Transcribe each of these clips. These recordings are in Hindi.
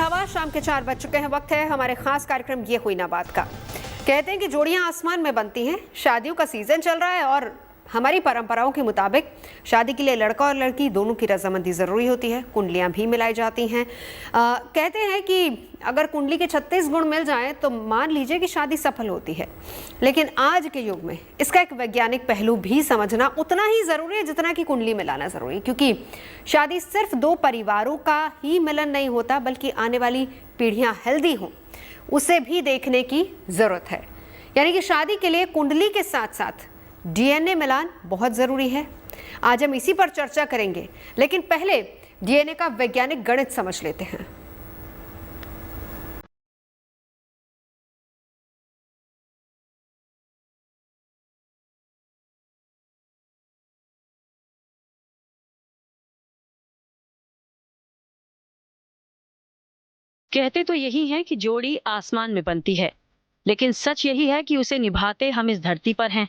हवा शाम के 4 बज चुके हैं। वक्त है हमारे खास कार्यक्रम ये हुई ना बात का। कहते हैं कि जोड़ियां आसमान में बनती हैं। शादियों का सीजन चल रहा है और हमारी परंपराओं के मुताबिक शादी के लिए लड़का और लड़की दोनों की रजामंदी ज़रूरी होती है। कुंडलियां भी मिलाई जाती हैं। कहते हैं कि अगर कुंडली के 36 गुण मिल जाएं तो मान लीजिए कि शादी सफल होती है। लेकिन आज के युग में इसका एक वैज्ञानिक पहलू भी समझना उतना ही ज़रूरी है जितना कि कुंडली मिलाना ज़रूरी है, क्योंकि शादी सिर्फ दो परिवारों का ही मिलन नहीं होता, बल्कि आने वाली पीढ़ियाँ हेल्दी हों उसे भी देखने की ज़रूरत है। यानी कि शादी के लिए कुंडली के साथ साथ डीएनए मिलान बहुत ज़रूरी है। आज हम इसी पर चर्चा करेंगे, लेकिन पहले डीएनए का वैज्ञानिक गणित समझ लेते हैं। कहते तो यही है कि जोड़ी आसमान में बनती है, लेकिन सच यही है कि उसे निभाते हम इस धरती पर हैं।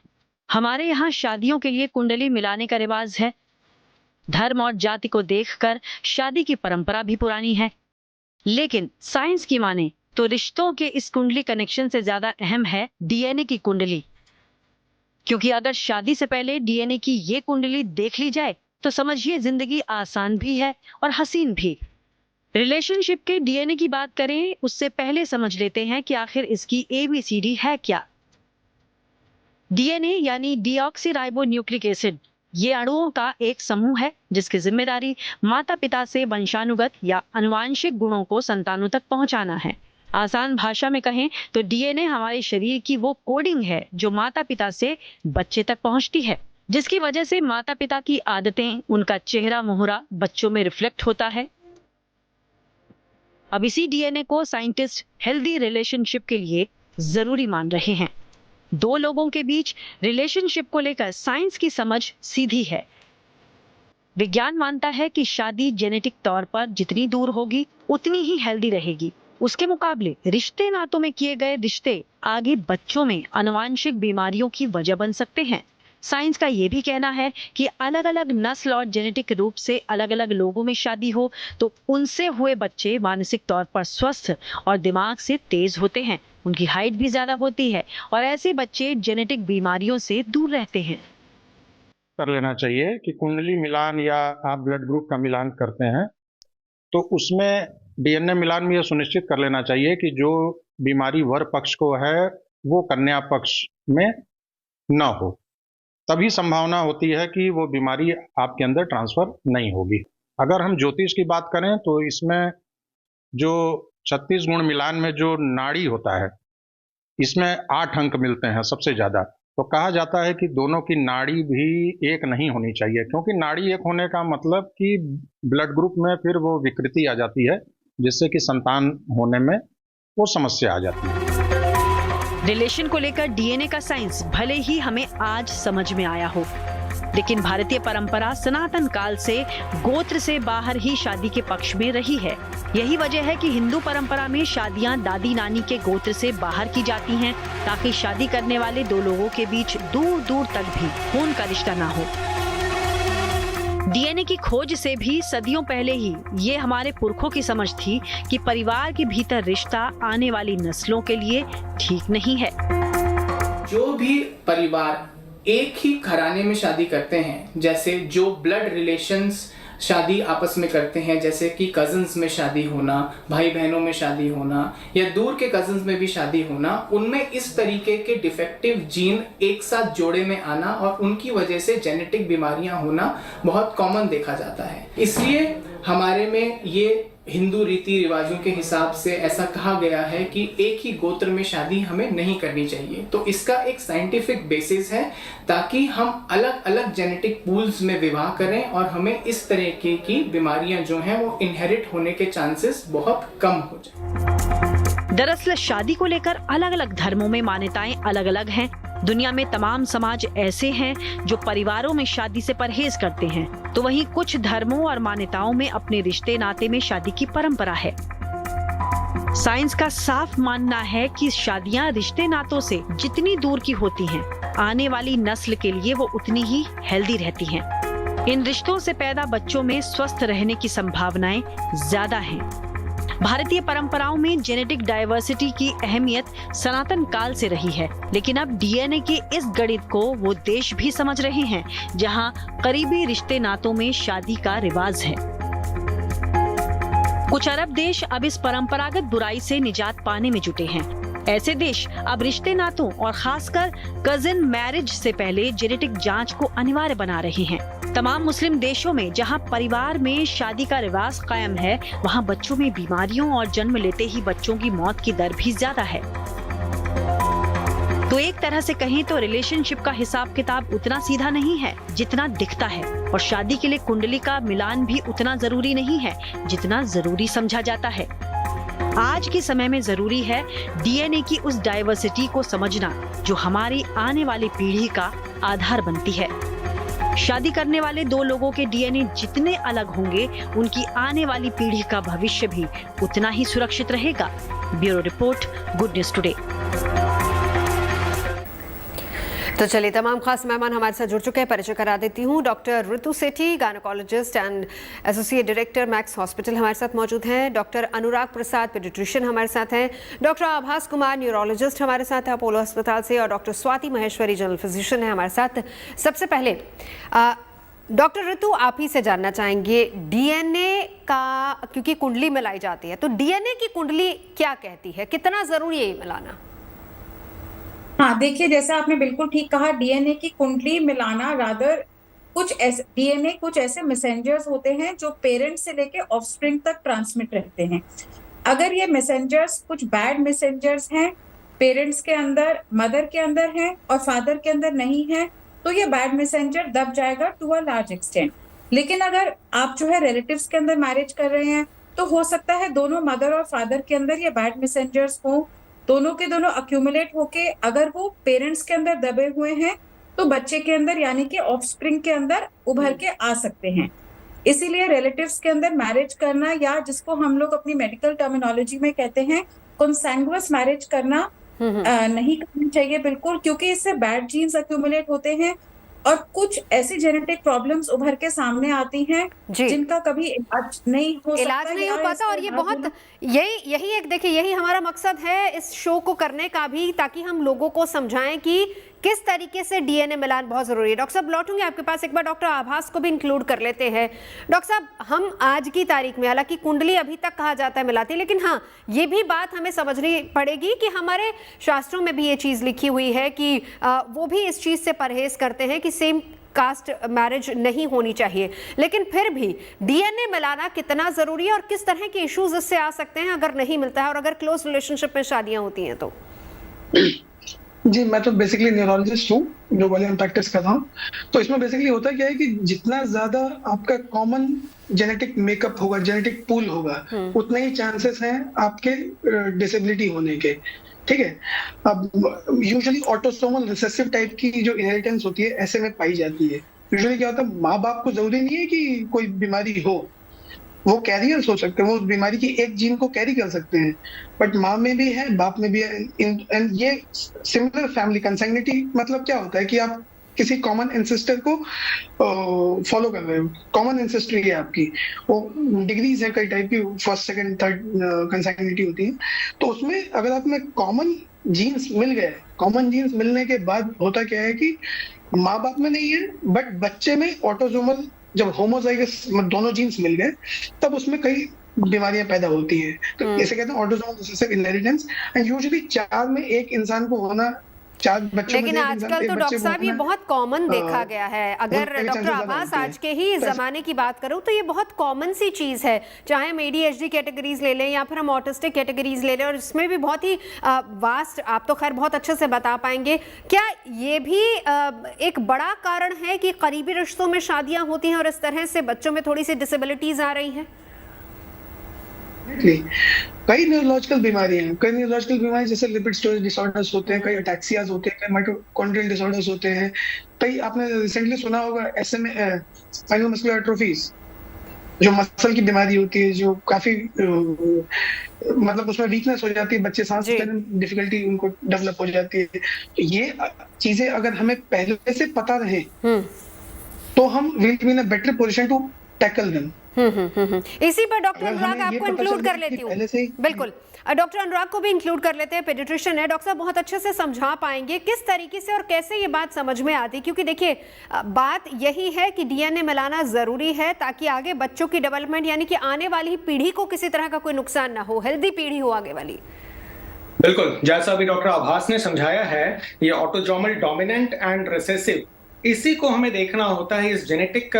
हमारे यहाँ शादियों के लिए कुंडली मिलाने का रिवाज है। धर्म और जाति को देखकर शादी की परंपरा भी पुरानी है, लेकिन साइंस की माने तो रिश्तों के इस कुंडली कनेक्शन से ज्यादा अहम है डीएनए की कुंडली। क्योंकि अगर शादी से पहले डीएनए की ये कुंडली देख ली जाए तो समझिए जिंदगी आसान भी है और हसीन भी। रिलेशनशिप के डीएनए की बात करें उससे पहले समझ लेते हैं कि आखिर इसकी एबीसीडी है क्या। डीएनए यानी डीऑक्सीराइबोन्यूक्लिक एसिड ये अणुओं का एक समूह है जिसकी जिम्मेदारी माता पिता से वंशानुगत या आनुवांशिक गुणों को संतानों तक पहुंचाना है। आसान भाषा में कहें तो डीएनए हमारे शरीर की वो कोडिंग है जो माता पिता से बच्चे तक पहुंचती है, जिसकी वजह से माता पिता की आदतें, उनका चेहरा मोहरा बच्चों में रिफ्लेक्ट होता है। अब इसी डीएनए को साइंटिस्ट हेल्दी रिलेशनशिप के लिए जरूरी मान रहे हैं। दो लोगों के बीच रिलेशनशिप को लेकर साइंस की समझ सीधी है। विज्ञान मानता है कि शादी जेनेटिक तौर पर जितनी दूर होगी उतनी ही हेल्दी रहेगी। उसके मुकाबले रिश्ते नातों में किए गए रिश्ते आगे बच्चों में आनुवांशिक बीमारियों की वजह बन सकते हैं। साइंस का ये भी कहना है कि अलग अलग नस्ल और जेनेटिक रूप से अलग अलग लोगों में शादी हो तो उनसे हुए बच्चे मानसिक तौर पर स्वस्थ और दिमाग से तेज होते हैं, उनकी हाइट भी ज्यादा होती है और ऐसे बच्चे जेनेटिक बीमारियों से दूर रहते हैं। कर लेना चाहिए कि कुंडली मिलान या आप ब्लड ग्रुप का मिलान करते हैं तो उसमें डीएनए मिलान में यह सुनिश्चित कर लेना चाहिए कि जो बीमारी वर पक्ष को है वो कन्या पक्ष में न हो। तभी संभावना होती है कि वो बीमारी आपके अंदर ट्रांसफर नहीं होगी। अगर हम ज्योतिष की बात करें तो इसमें जो 36 गुण मिलान में जो नाड़ी होता है इसमें 8 अंक मिलते हैं सबसे ज़्यादा। तो कहा जाता है कि दोनों की नाड़ी भी एक नहीं होनी चाहिए, क्योंकि नाड़ी एक होने का मतलब कि ब्लड ग्रुप में फिर वो विकृति आ जाती है जिससे कि संतान होने में वो समस्या आ जाती है। रिलेशन को लेकर डीएनए का साइंस भले ही हमें आज समझ में आया हो, लेकिन भारतीय परंपरा सनातन काल से गोत्र से बाहर ही शादी के पक्ष में रही है। यही वजह है कि हिंदू परंपरा में शादियां दादी नानी के गोत्र से बाहर की जाती हैं, ताकि शादी करने वाले दो लोगों के बीच दूर दूर तक भी खून का रिश्ता ना हो। डीएनए की खोज से भी सदियों पहले ही ये हमारे पुरखों की समझ थी कि परिवार के भीतर रिश्ता आने वाली नस्लों के लिए ठीक नहीं है। जो भी परिवार एक ही घराने में शादी करते हैं, जैसे जो ब्लड रिलेशंस शादी आपस में करते हैं, जैसे कि कजन्स में शादी होना, भाई बहनों में शादी होना या दूर के कजन्स में भी शादी होना, उनमें इस तरीके के डिफेक्टिव जीन एक साथ जोड़े में आना और उनकी वजह से जेनेटिक बीमारियां होना बहुत कॉमन देखा जाता है। इसलिए हमारे में ये हिंदू रीति रिवाजों के हिसाब से ऐसा कहा गया है कि एक ही गोत्र में शादी हमें नहीं करनी चाहिए। तो इसका एक साइंटिफिक बेसिस है ताकि हम अलग अलग जेनेटिक पूल्स में विवाह करें और हमें इस तरीके की बीमारियां जो हैं वो इनहेरिट होने के चांसेस बहुत कम हो जाए। दरअसल शादी को लेकर अलग अलग धर्मों में मान्यताएं अलग अलग हैं। दुनिया में तमाम समाज ऐसे हैं जो परिवारों में शादी से परहेज करते हैं, तो वहीं कुछ धर्मों और मान्यताओं में अपने रिश्ते नाते में शादी की परंपरा है। साइंस का साफ मानना है कि शादियां रिश्ते नातों से जितनी दूर की होती हैं, आने वाली नस्ल के लिए वो उतनी ही हेल्दी रहती हैं। इन रिश्तों से पैदा बच्चों में स्वस्थ रहने की संभावनाएं ज्यादा हैं। भारतीय परंपराओं में जेनेटिक डाइवर्सिटी की अहमियत सनातन काल से रही है, लेकिन अब डीएनए के इस गणित को वो देश भी समझ रहे हैं जहां करीबी रिश्ते नातों में शादी का रिवाज है। कुछ अरब देश अब इस परंपरागत बुराई से निजात पाने में जुटे हैं। ऐसे देश अब रिश्ते नातों और खासकर कजिन मैरिज से पहले जेनेटिक जांच को अनिवार्य बना रहे हैं। तमाम मुस्लिम देशों में जहां परिवार में शादी का रिवाज कायम है, वहां बच्चों में बीमारियों और जन्म लेते ही बच्चों की मौत की दर भी ज्यादा है। तो एक तरह से कहें तो रिलेशनशिप का हिसाब किताब उतना सीधा नहीं है जितना दिखता है, और शादी के लिए कुंडली का मिलान भी उतना जरूरी नहीं है जितना जरूरी समझा जाता है। आज के समय में जरूरी है डीएनए की उस डाइवर्सिटी को समझना जो हमारी आने वाली पीढ़ी का आधार बनती है। शादी करने वाले दो लोगों के डीएनए जितने अलग होंगे, उनकी आने वाली पीढ़ी का भविष्य भी उतना ही सुरक्षित रहेगा। Bureau report, good news today. तो चलिए, तमाम खास मेहमान हमारे साथ जुड़ चुके हैं। परिचय करा देती हूँ। Doctor Ritu Sethi, gynaecologist and associate director max hospital हमारे साथ मौजूद हैं। डॉक्टर अनुराग प्रसाद, पीडियाट्रिशियन हमारे साथ हैं। डॉक्टर आभास कुमार, न्यूरोलॉजिस्ट हमारे साथ हैं अपोलो अस्पताल से, और doctor Swati Maheshwari, general physician है हमारे साथ। सबसे पहले डॉक्टर ऋतु, आप ही से जानना चाहेंगे डीएनए का, क्योंकि कुंडली मिलाई जाती है, तो डीएनए की कुंडली क्या कहती है, कितना जरूरी है ये मिलाना? हाँ, देखिए, जैसा आपने बिल्कुल ठीक कहा, डीएनए की कुंडली मिलाना रादर डीएनए कुछ ऐसे मैसेंजर्स होते हैं जो पेरेंट्स से लेके ऑफस्प्रिंग तक ट्रांसमिट रहते हैं। अगर ये मैसेंजर्स कुछ बैड मैसेंजर्स हैं, पेरेंट्स के अंदर, मदर के अंदर हैं और फादर के अंदर नहीं है, तो ये बैड मैसेंजर दब जाएगा टू अ लार्ज एक्सटेंट। लेकिन अगर आप जो है रिलेटिव्स के अंदर मैरिज कर रहे हैं, तो हो सकता है दोनों मदर और फादर के अंदर ये बैड मैसेंजर्स हो, दोनों के दोनों अक्यूमुलेट होके अगर वो पेरेंट्स के अंदर दबे हुए हैं, तो बच्चे के अंदर यानी कि ऑफस्प्रिंग के अंदर उभर के आ सकते हैं। इसीलिए रिलेटिव्स के अंदर मैरिज करना, या जिसको हम लोग अपनी मेडिकल टर्मिनोलॉजी में कहते हैं कॉन्सैंग्युअस मैरिज करना, नहीं करनी चाहिए बिल्कुल, क्योंकि इससे बैड जीन्स अक्यूमुलेट होते हैं और कुछ ऐसी जेनेटिक प्रॉब्लम्स उभर के सामने आती हैं जिनका कभी इलाज नहीं हो पाता। और ये बहुत यही एक, देखिए, यही हमारा मकसद है इस शो को करने का भी, ताकि हम लोगों को समझाएं कि किस तरीके से डीएनए मिलान बहुत जरूरी है। डॉक्टर साहब, लौटूंगे आपके पास, एक बार डॉक्टर आभास को भी इंक्लूड कर लेते हैं। डॉक्टर साहब, हम आज की तारीख में, हालांकि कुंडली अभी तक कहा जाता है मिलाती, लेकिन हाँ, ये भी बात हमें समझनी पड़ेगी कि हमारे शास्त्रों में भी ये चीज लिखी हुई है कि वो भी इस चीज से परहेज करते हैं कि सेम कास्ट मैरिज नहीं होनी चाहिए। लेकिन फिर भी डीएनए मिलाना कितना जरूरी है और किस तरह के इश्यूज इससे आ सकते हैं अगर नहीं मिलता है, और अगर क्लोज रिलेशनशिप में शादियां होती हैं तो? जी, मैं तो बेसिकली न्यूरोलॉजिस्ट हूँ, जो वाले हम प्रैक्टिस कर रहा हूँ। तो इसमें बेसिकली होता क्या है कि जितना ज्यादा आपका कॉमन जेनेटिक मेकअप होगा, जेनेटिक पूल होगा, उतने ही चांसेस हैं आपके डिसेबिलिटी होने के। ठीक है, अब यूजुअली ऑटोसोमल रिसेसिव टाइप की जो इनहेरिटेंस होती है ऐसे में पाई जाती है। यूजुअली क्या होता है, माँ बाप को जरूरी नहीं है कि कोई बीमारी हो, वो कैरियर्स हो सकते हैं, वो उस बीमारी की एक जीन को कैरी कर सकते हैं, बट माँ में भी है, बाप में भी है। एंड ये सिमिलर फैमिली कंसैंग्निटी मतलब क्या होता है कि आप किसी कॉमन एंसेस्टर को फॉलो कर रहे हो, कॉमन एंसेस्ट्री है आपकी, वो डिग्रीज है कई टाइप की, फर्स्ट सेकंड थर्ड कंसैंग्निटी होती है। तो उसमें अगर आप में कॉमन जीन्स मिल गए, कॉमन जीन्स मिलने के बाद होता क्या है कि माँ बाप में नहीं है, बट बच्चे में ऑटोसोमल, जब होमोजाइगस दोनों जीन्स मिल गए, तब उसमें कई बीमारियां पैदा होती है। तो इसे कहते हैं autosomal recessive inheritance. And usually 4 में 1 इंसान को होना, 4 बच्चों में, लेकिन आजकल तो डॉक्टर साहब ये बहुत कॉमन देखा गया है। अगर डॉक्टर आभास आज के ही जमाने की बात करूं तो ये बहुत कॉमन सी चीज है, चाहे हम ADHD कैटेगरीज ले लें या फिर हम ऑटिस्टिक कैटेगरीज ले लें, और इसमें भी बहुत ही वास्ट, आप तो खैर बहुत अच्छे से बता पाएंगे। क्या ये भी एक बड़ा कारण है कि करीबी रिश्तों में शादियां होती हैं और इस तरह से बच्चों में थोड़ी सी डिसेबिलिटीज आ रही हैं? कई न्यूरोलॉजिकल बीमारियां जैसे लिपिड स्टोरेज डिसऑर्डर्स होते हैं, कई अटैक्सियाज होते हैं, कई माइटोकॉन्ड्रियल डिसऑर्डर्स होते हैं, कई आपने रिसेंटली सुना होगा SMA, स्पाइनल मस्कुलर एट्रोफीज, जो मसल की बीमारी होती है, जो काफी मतलब उसमें वीकनेस हो जाती है, बच्चे सांस लेने में डिफिकल्टी उनको डेवलप हो जाती है। तो ये चीजें अगर हमें पहले से पता रहे तो हम will be in a better position to tackle them. इसी पर डॉक्टर अगर अनुराग हमें ये आपको पता इंक्लूड चल कर जाए कि लेती हूँ। पहले से ही बिल्कुल, डॉक्टर अनुराग को भी इंक्लूड कर लेते हैं, पेडिट्रिशियन है। डॉक्टर साहब बहुत अच्छे से समझा पाएंगे किस तरीके से और कैसे ये बात समझ में आती, क्योंकि देखिए बात यही है कि डीएनए मिलाना जरूरी है ताकि आगे बच्चों की डेवलपमेंट यानी कि आने वाली पीढ़ी को किसी तरह का कोई नुकसान ना हो, हेल्दी पीढ़ी हो आगे वाली। बिल्कुल, जैसा अभी डॉक्टर आभास ने समझाया है, ये ऑटोजोमल डोमिनेंट एंड रिसेसिव, इसी को हमें देखना होता है इस जेनेटिक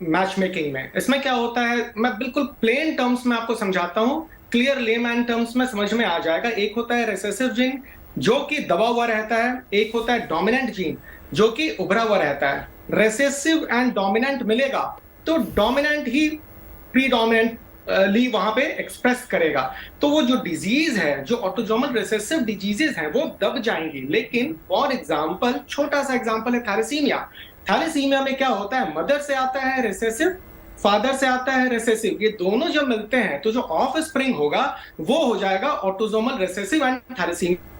मैच मेकिंग में। इसमें क्या होता है, मैं बिल्कुल प्लेन टर्म्स में आपको समझाता हूँ, क्लियर लेमैन टर्म्स में समझ में आ जाएगा। एक होता है रिसेसिव जीन जो कि दबा हुआ रहता है, एक होता है डोमिनेंट जीन जो कि उभरा हुआ रहता है। रिसेसिव एंड डोमिनेंट मिलेगा तो डोमिनेंट ही प्रीडोमिनेंट ली वहां पे एक्सप्रेस करेगा, तो वो जो डिजीज है, जो ऑटोजोमल रिसेसिव डिजीजेस हैं, वो दब जाएंगी। लेकिन फॉर एग्जांपल, छोटा सा एग्जांपल है थैलेसीमिया। थैलेसीमिया में क्या होता है, मदर से आता है रिसेसिव, फादर से आता है रिसेसिव, ये दोनों जब मिलते हैं तो जो ऑफ स्प्रिंग होगा वो हो जाएगा ऑटोजोमल रिसेसिव एंड थैलेसीमिया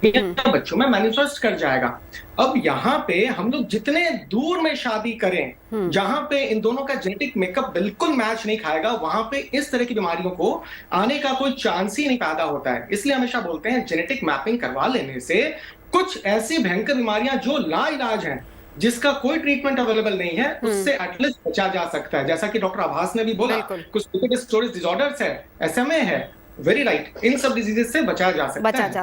बच्चों में मैनिफेस्ट कर जाएगा। अब यहाँ पे हम लोग जितने दूर में शादी करें, जहां पे इन दोनों का जेनेटिक मेकअप बिल्कुल मैच नहीं खाएगा, वहां पे इस तरह की बीमारियों को आने का कोई चांस ही नहीं पैदा होता है। इसलिए हमेशा बोलते हैं जेनेटिक मैपिंग करवा लेने से कुछ ऐसी भयंकर बीमारियां जो लाइलाज हैं, जिसका कोई ट्रीटमेंट अवेलेबल नहीं है, उससे एटलीस्ट बचा जा सकता है। जैसा कि डॉक्टर आभास ने भी बोला, कुछ स्टोरेज डिसऑर्डर्स है, SMA है, वेरी राइट, इन सब डिजीजेस से बचा जा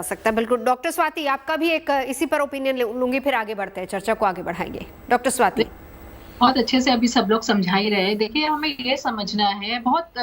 सकता है। बिल्कुल। डॉक्टर स्वाति, आपका भी एक इसी पर ओपिनियन लूंगी, फिर आगे बढ़ते हैं, चर्चा को आगे बढ़ाएंगे। डॉक्टर स्वाति। बहुत अच्छे से अभी सब लोग समझा ही रहे। देखिए, हमें ये समझना है, बहुत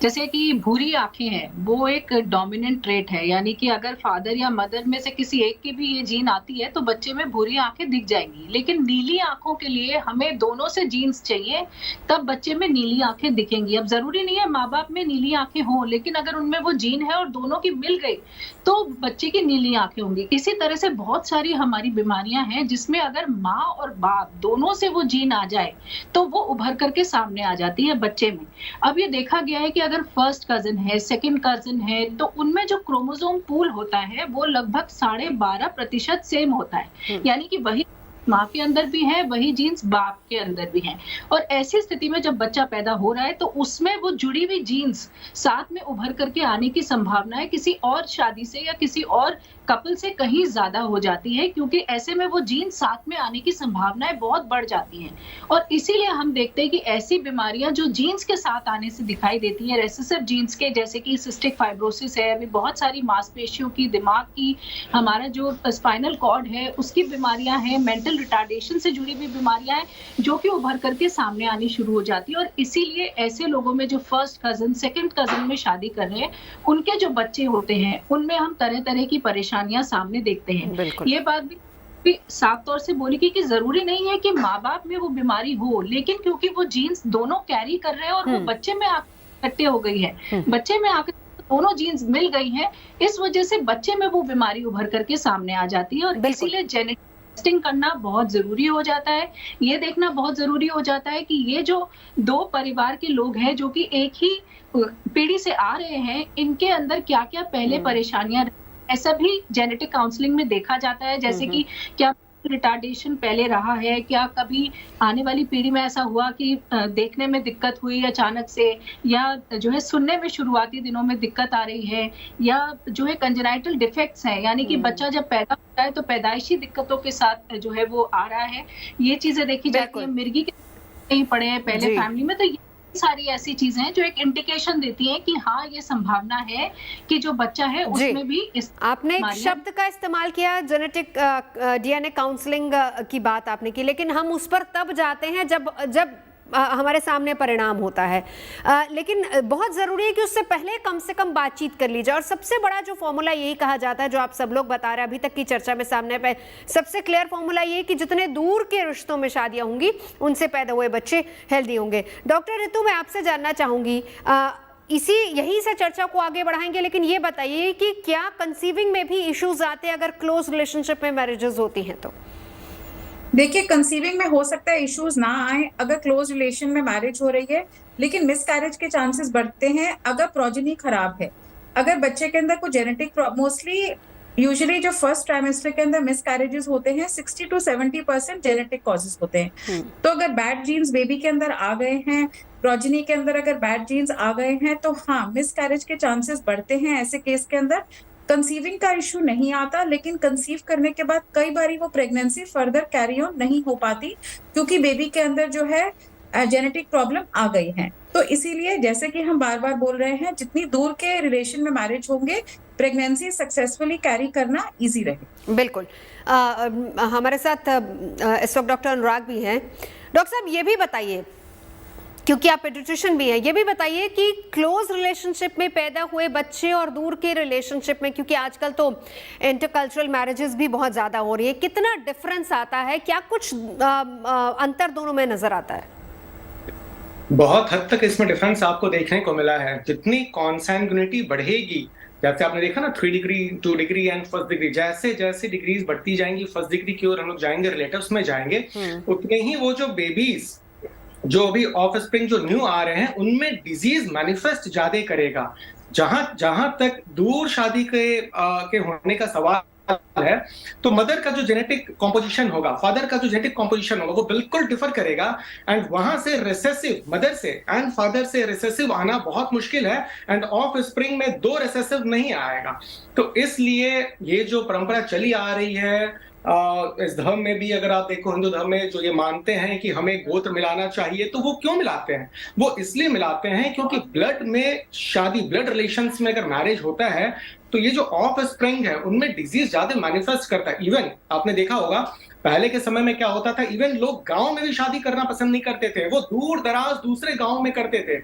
जैसे कि भूरी आंखें हैं, वो एक डोमिनेंट ट्रेट है, यानी कि अगर फादर या मदर में से किसी एक की भी ये जीन आती है तो बच्चे में भूरी आंखें दिख जाएंगी। लेकिन नीली आंखों के लिए हमें दोनों से जीन्स चाहिए, तब बच्चे में नीली आंखें दिखेंगी। अब जरूरी नहीं है माँ बाप में नीली आंखें हों, लेकिन अगर उनमें वो जीन है और दोनों की मिल गई तो बच्चे की नीली आंखें होंगी। इसी तरह से बहुत सारी हमारी बीमारियां हैं जिसमें अगर माँ और बाप दोनों से वो जीन आ जाए तो वो उभर करके सामने आ जाती है बच्चे में। अब ये देखा गया है कि अगर फर्स्ट कजिन है, सेकंड कजिन है, तो उनमें जो क्रोमोसोम पूल होता है वो लगभग 12.5% सेम होता है, यानी कि वही माँ के अंदर भी है, वही जीन्स बाप के अंदर भी है। और ऐसी स्थिति में जब बच्चा पैदा हो रहा है तो उसमें वो जुड़ी हुई जीन्स साथ में उभर करके आने की संभावना है किसी और शादी से या किसी और कपल से कहीं ज्यादा हो जाती है, क्योंकि ऐसे में वो जीन साथ में आने की संभावनाएं बहुत बढ़ जाती हैं। और इसीलिए हम देखते हैं कि ऐसी बीमारियां जो जीन्स के साथ आने से दिखाई देती हैं, रेसेसिव जीन्स के, जैसे कि सिस्टिक फाइब्रोसिस है, अभी बहुत सारी मांसपेशियों की, दिमाग की, हमारा जो स्पाइनल कॉर्ड है उसकी बीमारियां हैं, मेंटल रिटार्डेशन से जुड़ी हुई बीमारियां हैं जो कि उभर करके सामने आनी शुरू हो जाती है। और इसीलिए ऐसे लोगों में जो फर्स्ट कजिन, सेकंड कजिन में शादी कर रहे हैं, उनके जो बच्चे होते हैं उनमें हम तरह तरह की परेशानियां सामने देखते हैं। ये बात भी साफ तौर से बोली कि जरूरी नहीं है कि माँ बाप में वो बीमारी हो, लेकिन क्योंकि वो जीन्स दोनों कैरी कर रहे हैं और वो बच्चे में इकट्ठे हो गई है, बच्चे में आकर दोनों जीन्स मिल गई हैं, इस वजह से बच्चे में वो बीमारी उभर करके सामने आ जाती है। और इसीलिए जेनेटिक टेस्टिंग करना बहुत जरूरी हो जाता है। ये देखना बहुत जरूरी हो जाता है कि ये जो दो परिवार के लोग हैं जो कि एक ही पीढ़ी से आ रहे हैं, इनके अंदर क्या क्या पहले परेशानियां, ऐसा भी जेनेटिक काउंसलिंग में देखा जाता है। जैसे कि क्या रिटार्डेशन पहले रहा है, क्या कभी आने वाली पीढ़ी में ऐसा हुआ कि देखने में दिक्कत हुई अचानक से, या जो है सुनने में शुरुआती दिनों में दिक्कत आ रही है, या जो है कंजेनाइटल डिफेक्ट्स हैं, यानी कि बच्चा जब पैदा होता है तो पैदाइशी दिक्कतों के साथ जो है वो आ रहा है, ये चीजें देखी जाती है। मिर्गी के कहीं पड़े हैं पहले फैमिली में, तो ये सारी ऐसी चीजें हैं जो एक इंडिकेशन देती हैं कि हाँ, ये संभावना है कि जो बच्चा है उसमें भी इस। आपने एक शब्द का इस्तेमाल किया, जेनेटिक डीएनए काउंसलिंग की बात आपने की, लेकिन हम उस पर तब जाते हैं जब हमारे सामने परिणाम होता है, लेकिन बहुत ज़रूरी है कि उससे पहले कम से कम बातचीत कर ली जाए। और सबसे बड़ा जो फॉर्मूला यही कहा जाता है, जो आप सब लोग बता रहे हैं अभी तक की चर्चा में सामने पे, सबसे क्लियर फॉर्मूला ये कि जितने दूर के रिश्तों में शादियां होंगी उनसे पैदा हुए बच्चे हेल्दी होंगे। डॉक्टर ऋतु, मैं आपसे जानना चाहूँगी, यही से चर्चा को आगे बढ़ाएंगे, लेकिन ये बताइए कि क्या कंसीविंग में भी इश्यूज आते हैं अगर क्लोज रिलेशनशिप में मैरिजेस होती हैं तो? देखिए, कंसीविंग में हो सकता है इश्यूज ना आए अगर क्लोज रिलेशन में मैरिज हो रही है, लेकिन मिसकैरेज के चांसेस बढ़ते हैं अगर प्रोजेनी खराब है, अगर बच्चे के अंदर कोई जेनेटिक, मोस्टली यूजुअली जो फर्स्ट ट्राइमेस्टर के अंदर मिसकैरेजेस होते हैं 60 to 70% जेनेटिक कॉजेस होते हैं। तो अगर बैड जीन्स बेबी के अंदर आ गए हैं, प्रोजेनी के अंदर अगर बैड जीन्स आ गए हैं, तो हाँ, मिसकैरेज के चांसेस बढ़ते हैं ऐसे केस के अंदर। कंसीविंग का इशू नहीं आता, लेकिन कंसीव करने के बाद कई बारी वो प्रेगनेंसी फर्दर कैरी ऑन नहीं हो पाती, क्योंकि बेबी के अंदर जो है जेनेटिक प्रॉब्लम आ गई है। तो इसीलिए जैसे कि हम बार बार बोल रहे हैं, जितनी दूर के रिलेशन में मैरिज होंगे, प्रेगनेंसी सक्सेसफुली कैरी करना इजी रहे। बिल्कुल। हमारे साथ इस वक्त डॉक्टर अनुराग भी हैं। डॉक्टर साहब, ये भी बताइए, क्योंकि आप पेडिट्रिशियन भी हैं, ये भी बताइए कि क्लोज रिलेशनशिप में पैदा हुए बच्चे और दूर के रिलेशनशिप में, क्योंकि आजकल तो इंटरकल्चरल मैरिजेस भी बहुत ज़्यादा हो रही है, कितना डिफरेंस आता है? क्या कुछ अंतर दोनों में नजर आता है? बहुत हद तक इसमें डिफरेंस आपको देखने को मिला है। जितनी कॉन्सैंग्युनिटी बढ़ेगी, जैसे आपने देखा ना 3 degree 2 degree and first degree, जैसे जैसे डिग्रीज बढ़ती जाएंगी फर्स्ट डिग्री की ओर हम लोग जाएंगे, रिलेटिव्स में जाएंगे, उतने ही वो जो बेबीज जो अभी ऑफ स्प्रिंग जो न्यू आ रहे हैं उनमें डिजीज मैनिफेस्ट ज्यादा करेगा। जहां तक दूर शादी के होने का सवाल है, तो मदर का जो जेनेटिक कॉम्पोजिशन होगा, फादर का जो जेनेटिक कॉम्पोजिशन होगा, वो बिल्कुल डिफर करेगा। एंड वहां से रिसेसिव मदर से एंड फादर से रिसेसिव आना बहुत मुश्किल है, एंड ऑफ स्प्रिंग में 2 रिसेसिव नहीं आएगा। तो इसलिए ये जो परंपरा चली आ रही है, इस धर्म में भी अगर आप देखो, हिंदू धर्म में जो ये मानते हैं कि हमें गोत्र मिलाना चाहिए, तो वो क्यों मिलाते हैं? वो इसलिए मिलाते हैं क्योंकि ब्लड में शादी, ब्लड रिलेशंस में अगर मैरिज होता है, तो ये जो ऑफ स्प्रिंग है उनमें डिजीज ज्यादा मैनिफेस्ट करता है। इवन आपने देखा होगा पहले के समय में क्या होता था, इवन लोग गांव में भी शादी करना पसंद नहीं करते थे, वो दूर दराज दूसरे गांव में करते थे।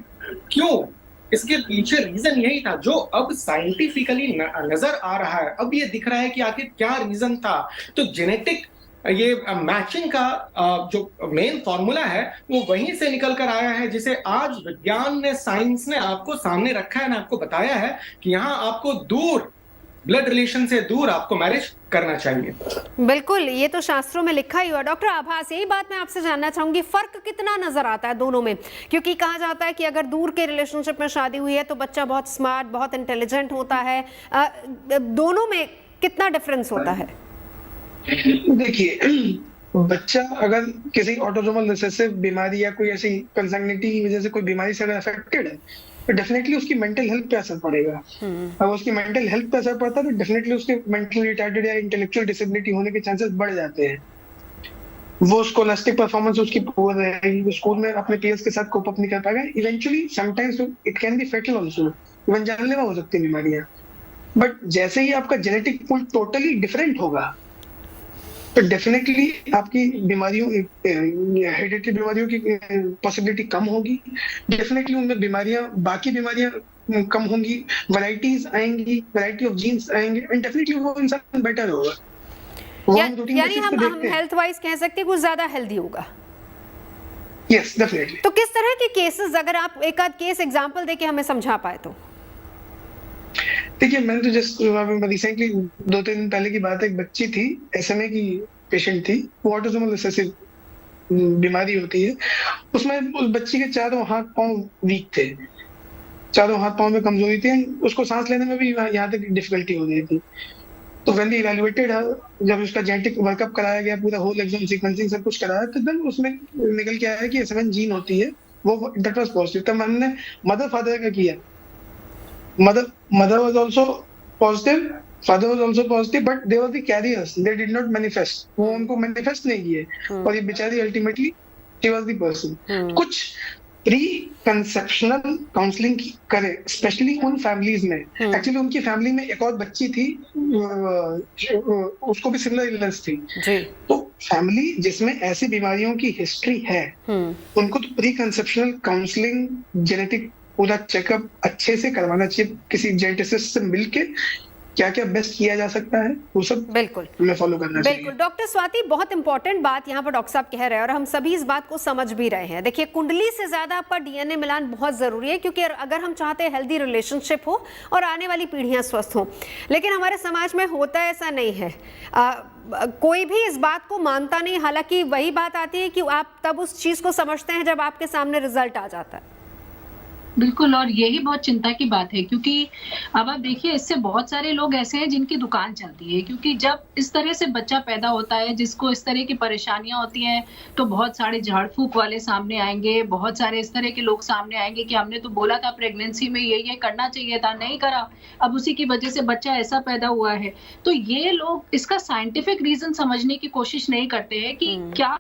क्यों? इसके पीछे रीजन यही था, जो अब साइंटिफिकली नजर आ रहा है, अब ये दिख रहा है कि आखिर क्या रीजन था। तो जेनेटिक ये मैचिंग का जो मेन फॉर्मूला है वो वहीं से निकल कर आया है, जिसे आज विज्ञान ने, साइंस ने आपको सामने रखा है ना, आपको बताया है कि यहाँ आपको दूर ब्लड रिलेशन से दूर आपको मैरिज करना चाहिए। बिल्कुल, ये तो शास्त्रों में लिखा ही हुआ। डॉक्टर आभास, यही बात मैं आपसे जानना चाहूंगी, फर्क कितना नजर आता है दोनों में? क्योंकि कहा जाता है कि अगर दूर के रिलेशनशिप में शादी हुई है तो बच्चा बहुत स्मार्ट, बहुत इंटेलिजेंट होता है। दोनों में कितना डिफरेंस होता है? देखिए, बच्चा अगर किसी ऑटोसोमल रिसेसिव बीमारी या कोई ऐसी कंसैंग्निटी की वजह से कोई बीमारी से अगर अफेक्टेड है, तो डेफिनेटली उसकी मेंटल हेल्थ पे असर पड़ेगा। अगर उसकी मेंटल हेल्थ पे असर पड़ता है तो डेफिनेटली उसके मेंटली रिटार्डेड या इंटेलेक्चुअल डिसेबिलिटी होने के चांसेस बढ़ जाते हैं। वो स्कॉलास्टिक परफॉर्मेंस उसकी पुअर रहेगी, वो स्कूल में अपने पीयर्स के साथ कोप अप नहीं कर पाएगा। Eventually sometimes it can be fatal also, even जानलेवा हो सकती है बीमारियां। बट जैसे ही आपका जेनेटिक पूल टोटली डिफरेंट होगा, तो डेफिनेटली आपकी बीमारियों, हेरिडिटरी बीमारियों की पॉसिबिलिटी कम होगी। डेफिनेटली उनमें बीमारियां, बाकी बीमारियां कम होंगी, वैरायटीज आएंगी, वैरायटी ऑफ जीन्स आएंगे, एंड डेफिनेटली वो इंसान बेटर होगा। यानी हम हेल्थ वाइज कह सकते हैं कुछ ज्यादा हेल्दी होगा। Yes, definitely. तो किस तरह के केसेस, अगर आप एक आध केस एग्जांपल देके हमें समझा पाए तो? देखिए, मैंने तो जस्ट रिसेंटली 2-3 दिन पहले की बात है, एक बच्ची थी, SMA की पेशेंट थी, वो ऑटोसोमल रिसेसिव बीमारी होती है। उसमें उस बच्ची के चारों हाथ पांव वीक थे, चारों हाथ पांव में कमजोरी थी, उसको सांस लेने में भी यहाँ तक डिफिकल्टी हो रही थी। तो व्हेन वी इवैल्यूएटेड, जब उसका जेनेटिक वर्कअप कराया गया, पूरा होल एक्सोम सीक्वेंसिंग सब कुछ कराया, तो देन उसमें निकल के आया कि SM जीन होती है, वो दैट वाज पॉजिटिव। तब हमने मदर फादर का किया, mother was also positive, father was also positive, but they were the carriers, they did not manifest, वो उनको manifest नहीं किए, और ये बेचारी ultimately she was the person। कुछ प्री कंसेप्शनल काउंसलिंग करे, स्पेशली उन फैमिलीज में। एक्चुअली उनकी फैमिली में एक और बच्ची थी, उसको भी सिमिलर इलनेस थी। तो फैमिली जिसमें ऐसी बीमारियों की हिस्ट्री है, उनको तो प्री कंसेप्शनल काउंसलिंग, जेनेटिक पूरा चेकअप अच्छे से करवाना चाहिए, किसी जेनेटिसिस्ट से मिलके क्या क्या बेस्ट किया जा सकता है वो सब बिल्कुल हमें फॉलो करना चाहिए। बिल्कुल। डॉक्टर स्वाति, बहुत इंपॉर्टेंट बात यहाँ पर डॉक्टर साहब कह रहे हैं और हम सभी इस बात को समझ भी रहे हैं। देखिए, कुंडली से ज्यादा आपका DNA मिलान बहुत जरूरी है, क्योंकि अगर हम चाहते हैं हेल्दी रिलेशनशिप हो और आने वाली पीढ़ियां स्वस्थ हो, लेकिन हमारे समाज में होता ऐसा नहीं है। कोई भी इस बात को मानता नहीं। हालांकि वही बात आती है कि आप तब उस चीज को समझते हैं जब आपके सामने रिजल्ट आ जाता है। बिल्कुल, और यही बहुत चिंता की बात है, क्योंकि अब आप देखिए इससे बहुत सारे लोग ऐसे हैं जिनकी दुकान चलती है, क्योंकि जब इस तरह से बच्चा पैदा होता है जिसको इस तरह की परेशानियां होती हैं, तो बहुत सारे झाड़ फूक वाले सामने आएंगे, बहुत सारे इस तरह के लोग सामने आएंगे कि हमने तो बोला था प्रेगनेंसी में ये करना चाहिए था, नहीं करा, अब उसी की वजह से बच्चा ऐसा पैदा हुआ है। तो ये लोग इसका साइंटिफिक रीजन समझने की कोशिश नहीं करते हैं कि क्या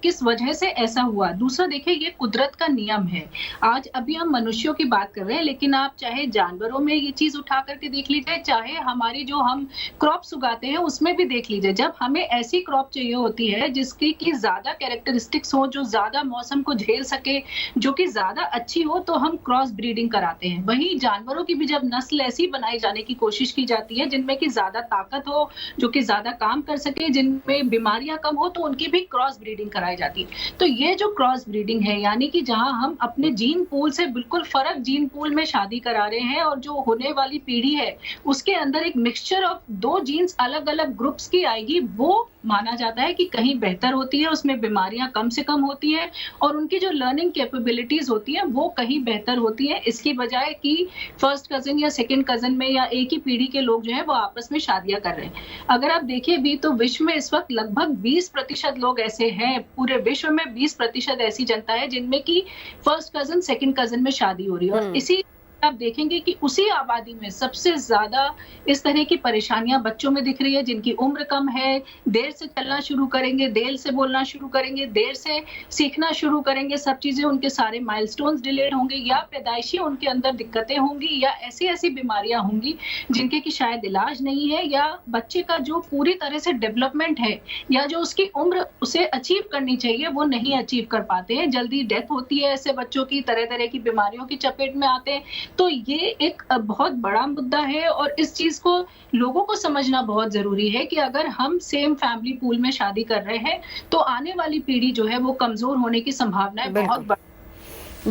किस वजह से ऐसा हुआ। दूसरा देखिए, ये कुदरत का नियम है। आज अभी हम मनुष्यों की बात कर रहे हैं, लेकिन आप चाहे जानवरों में ये चीज उठा करके देख लीजिए, चाहे हमारी जो हम क्रॉप्स उगाते हैं उसमें भी देख लीजिए। जब हमें ऐसी क्रॉप चाहिए होती है जिसकी की ज्यादा कैरेक्टरिस्टिक्स हो, जो ज्यादा मौसम को झेल सके, जो कि ज्यादा अच्छी हो, तो हम क्रॉस ब्रीडिंग कराते हैं। वहीं जानवरों की भी जब नस्ल ऐसी बनाई जाने की कोशिश की जाती है जिनमें की ज्यादा ताकत हो, जो कि ज्यादा काम कर सके, जिनमें बीमारियां कम हो, तो उनकी भी क्रॉस ब्रीडिंग कराई जाती है। तो ये जो क्रॉस ब्रीडिंग है, यानी कि जहां हम अपने जीन पूल से बिल्कुल फर्क जीन पूल में शादी करा रहे हैं, और जो होने वाली पीढ़ी है उसके अंदर एक मिक्सचर ऑफ दो जीन्स अलग अलग ग्रुप्स की आएगी, वो माना जाता है कि कहीं बेहतर होती है, उसमें बीमारियां कम से कम होती हैं, और उनकी जो लर्निंग कैपेबिलिटीज होती हैं वो कहीं बेहतर होती हैं, इसकी बजाय कि फर्स्ट कजन या सेकंड कजन में या एक ही पीढ़ी के लोग जो है वो आपस में शादियां कर रहे हैं। अगर आप देखिए भी तो विश्व में इस वक्त लगभग 20% लोग ऐसे हैं, पूरे विश्व में 20% ऐसी जनता है जिनमें की फर्स्ट कजन सेकंड कजन में शादी हो रही है। और इसी आप देखेंगे कि उसी आबादी में सबसे ज्यादा इस तरह की परेशानियां बच्चों में दिख रही है, जिनकी उम्र कम है, देर से चलना शुरू करेंगे, देर से बोलना शुरू करेंगे, देर से सीखना शुरू करेंगे, सब चीजें उनके सारे माइलस्टोन्स डिलेड होंगे, या पैदाइशी उनके अंदर दिक्कतें होंगी, या ऐसी ऐसी बीमारियां होंगी जिनके की शायद इलाज नहीं है, या बच्चे का जो पूरी तरह से डेवलपमेंट है या जो उसकी उम्र उसे अचीव करनी चाहिए वो नहीं अचीव कर पाते हैं। जल्दी डेथ होती है ऐसे बच्चों की, तरह तरह की बीमारियों की चपेट में आते हैं। तो ये एक बहुत बड़ा मुद्दा है, और इस चीज को लोगों को समझना बहुत जरूरी है कि अगर हम सेम फैमिली पूल में शादी कर रहे हैं तो आने वाली पीढ़ी जो है वो कमजोर होने की संभावनाएं बहुत बड़ी।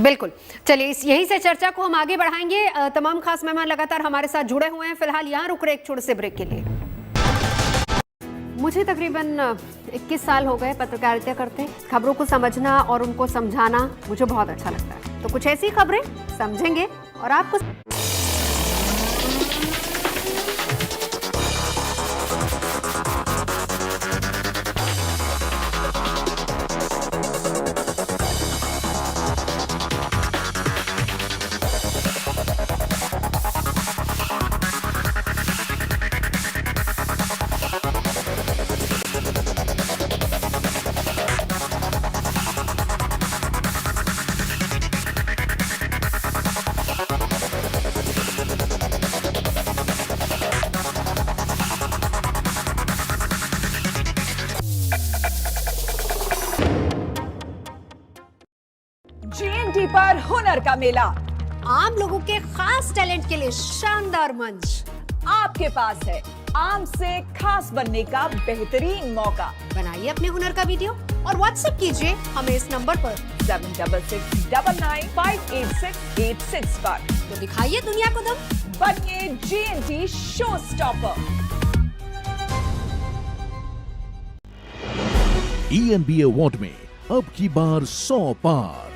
बिल्कुल, चलिए यहीं से चर्चा को हम आगे बढ़ाएंगे। तमाम खास मेहमान लगातार हमारे साथ जुड़े हुए हैं। फिलहाल यहाँ रुक रहे एक छोटे से ब्रेक के लिए। मुझे तकरीबन 21 साल हो गए पत्रकारिता करते। खबरों को समझना और उनको समझाना मुझे बहुत अच्छा लगता है। तो कुछ ऐसी खबरें समझेंगे और आपको GNT पर हुनर का मेला, आम लोगों के खास टैलेंट के लिए शानदार मंच आपके पास है। आम से खास बनने का बेहतरीन मौका। बनाइए अपने हुनर का वीडियो और व्हाट्सएप कीजिए हमें इस नंबर पर 7669986886 पर। तो दिखाइए दुनिया को दम, बनिए GNT show stopper. ENB award में अब की बार 100 पार।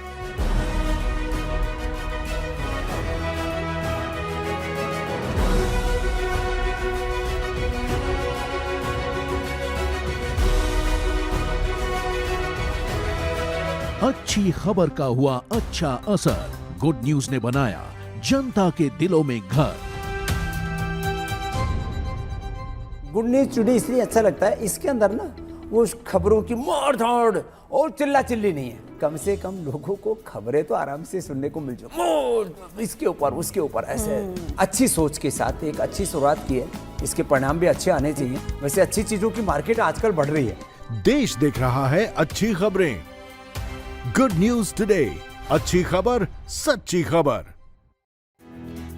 अच्छी खबर का हुआ अच्छा असर। गुड न्यूज ने बनाया जनता के दिलों में घर। गुड न्यूज टुडे इसलिए अच्छा लगता है, इसके अंदर ना वो खबरों की मार धाड़ और चिल्ला चिल्ली नहीं है। कम से कम लोगों को खबरें तो आराम से सुनने को मिल जाए, इसके ऊपर उसके ऊपर ऐसे अच्छी सोच के साथ एक अच्छी शुरुआत की है। इसके परिणाम भी अच्छे आने चाहिए। वैसे अच्छी चीजों की मार्केट आजकल बढ़ रही है। देश देख रहा है अच्छी खबरें। गुड न्यूज टुडे, अच्छी खबर, सच्ची खबर।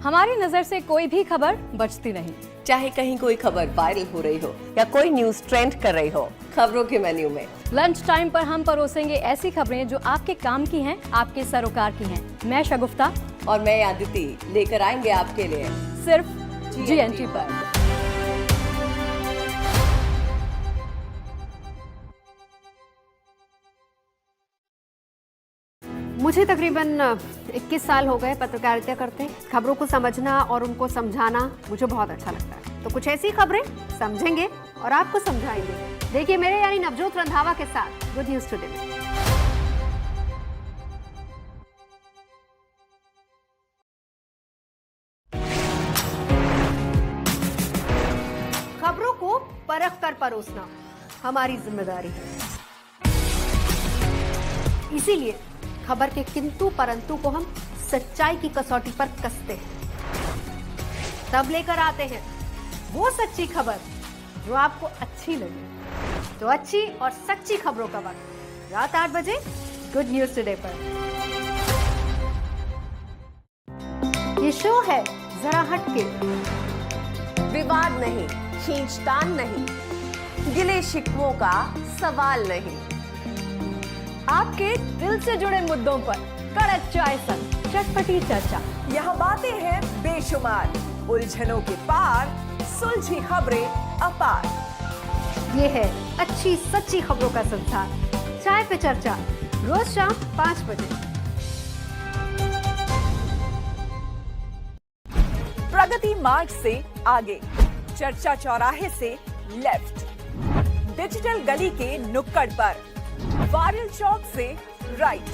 हमारी नजर से कोई भी खबर बचती नहीं, चाहे कहीं कोई खबर वायरल हो रही हो या कोई न्यूज ट्रेंड कर रही हो। खबरों के मेन्यू में लंच टाइम पर हम परोसेंगे ऐसी खबरें जो आपके काम की हैं, आपके सरोकार की हैं। मैं शगुफ्ता और मैं आदिति लेकर आएंगे आपके लिए सिर्फ GNT पर। मुझे तकरीबन 21 साल हो गए पत्रकारिता करते। खबरों को समझना और उनको समझाना मुझे बहुत अच्छा लगता है। तो कुछ ऐसी खबरें समझेंगे और आपको समझाएंगे। देखिए मेरे यानी नवजोत रंधावा के साथ गुड न्यूज टुडे में। खबरों को परख कर परोसना हमारी जिम्मेदारी है। इसीलिए खबर के किंतु परंतु को हम सच्चाई की कसौटी पर कसते हैं, तब लेकर आते हैं वो सच्ची खबर जो आपको अच्छी लगे। तो अच्छी और सच्ची खबरों का वक्त रात 8 बजे गुड न्यूज टुडे पर। ये शो है जरा हटके। विवाद नहीं, खींचतान नहीं, गिले शिकवों का सवाल नहीं, आपके दिल से जुड़े मुद्दों पर कड़क चाय संग चटपटी चर्चा। यहाँ बातें हैं बेशुमार, उलझनों के पार, सुलझी खबरें अपार। ये है अच्छी सच्ची खबरों का संसार। चाय पे चर्चा रोज शाम 5 बजे। प्रगति मार्ग से आगे, चर्चा चौराहे से लेफ्ट, डिजिटल गली के नुक्कड़ पर, वायरल चौक से राइट,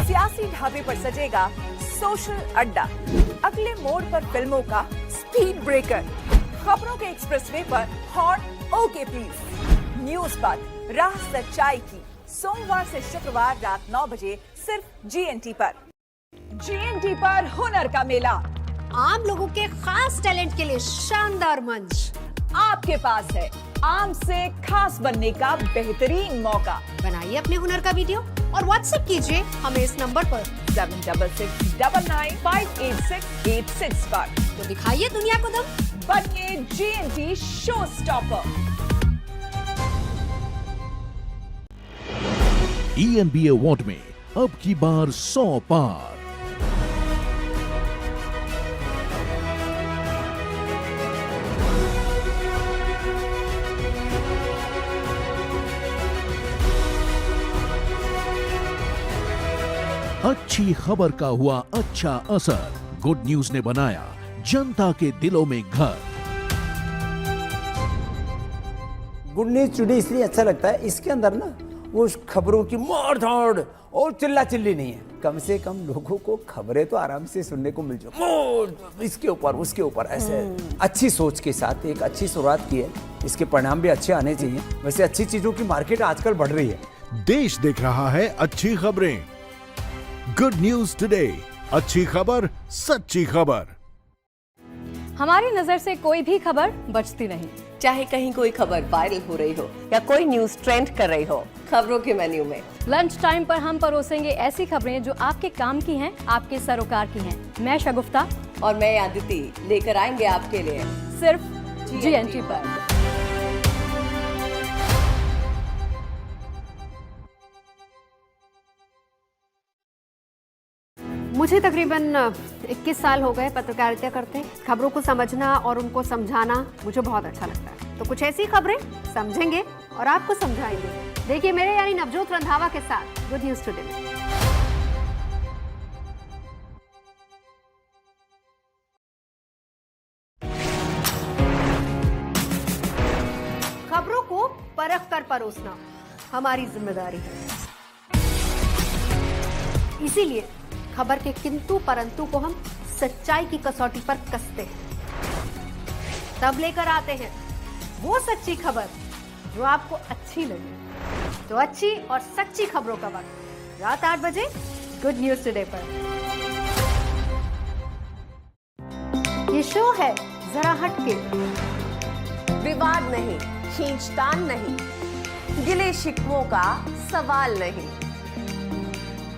सियासी ढाबे पर सजेगा सोशल अड्डा, अगले मोड़ पर फिल्मों का स्पीड ब्रेकर, खबरों के एक्सप्रेसवे पर हॉट ओके प्लीज। न्यूज पर राह सच्चाई की, सोमवार से शुक्रवार रात 9 बजे सिर्फ जीएनटी पर। जीएनटी पर हुनर का मेला, आम लोगों के खास टैलेंट के लिए शानदार मंच आपके पास है। आम से खास बनने का बेहतरीन मौका। बनाइए अपने हुनर का वीडियो और व्हाट्सएप कीजिए हमें इस नंबर पर 7669986886 पर। तो दिखाइए दुनिया को दम, बनिए GNT show stopper. ENB award में अब की बार 100 पार। अच्छी खबर का हुआ अच्छा असर। गुड न्यूज ने बनाया जनता के दिलों में घर। गुड न्यूज टुडे इसलिए अच्छा लगता है, इसके अंदर ना वो खबरों की मार धाड़ और चिल्ला चिल्ली नहीं है। कम से कम लोगों को खबरें तो आराम से सुनने को मिल जाए, इसके ऊपर उसके ऊपर ऐसे अच्छी सोच के साथ एक अच्छी शुरुआत की है। इसके परिणाम भी अच्छे आने चाहिए। वैसे अच्छी चीजों की मार्केट आजकल बढ़ रही है। देश देख रहा है अच्छी खबरें। गुड न्यूज टुडे, अच्छी खबर सच्ची खबर। हमारी नजर से कोई भी खबर बचती नहीं। चाहे कहीं कोई खबर वायरल हो रही हो या कोई न्यूज ट्रेंड कर रही हो, खबरों के मेन्यू में लंच टाइम पर हम परोसेंगे ऐसी खबरें जो आपके काम की हैं, आपके सरोकार की हैं। मैं शगुफ्ता और मैं आदिति लेकर आएंगे आपके लिए सिर्फ जीएनटी पर। मुझे तकरीबन 21 साल हो गए पत्रकारिता करते। खबरों को समझना और उनको समझाना मुझे बहुत अच्छा लगता है। तो कुछ ऐसी खबरें समझेंगे और आपको समझाएंगे। देखिए मेरे यानी नवजोत रंधावा के साथ गुड न्यूज टुडे में। खबरों को परख कर परोसना हमारी जिम्मेदारी है। इसीलिए खबर के किंतु परंतु को हम सच्चाई की कसौटी पर कसते हैं, तब लेकर आते हैं वो सच्ची खबर जो आपको अच्छी लगे। तो अच्छी और सच्ची खबरों का वक्त रात 8 बजे गुड न्यूज टुडे पर। ये शो है जरा हटके। विवाद नहीं, खींचतान नहीं, गिले शिकवों का सवाल नहीं,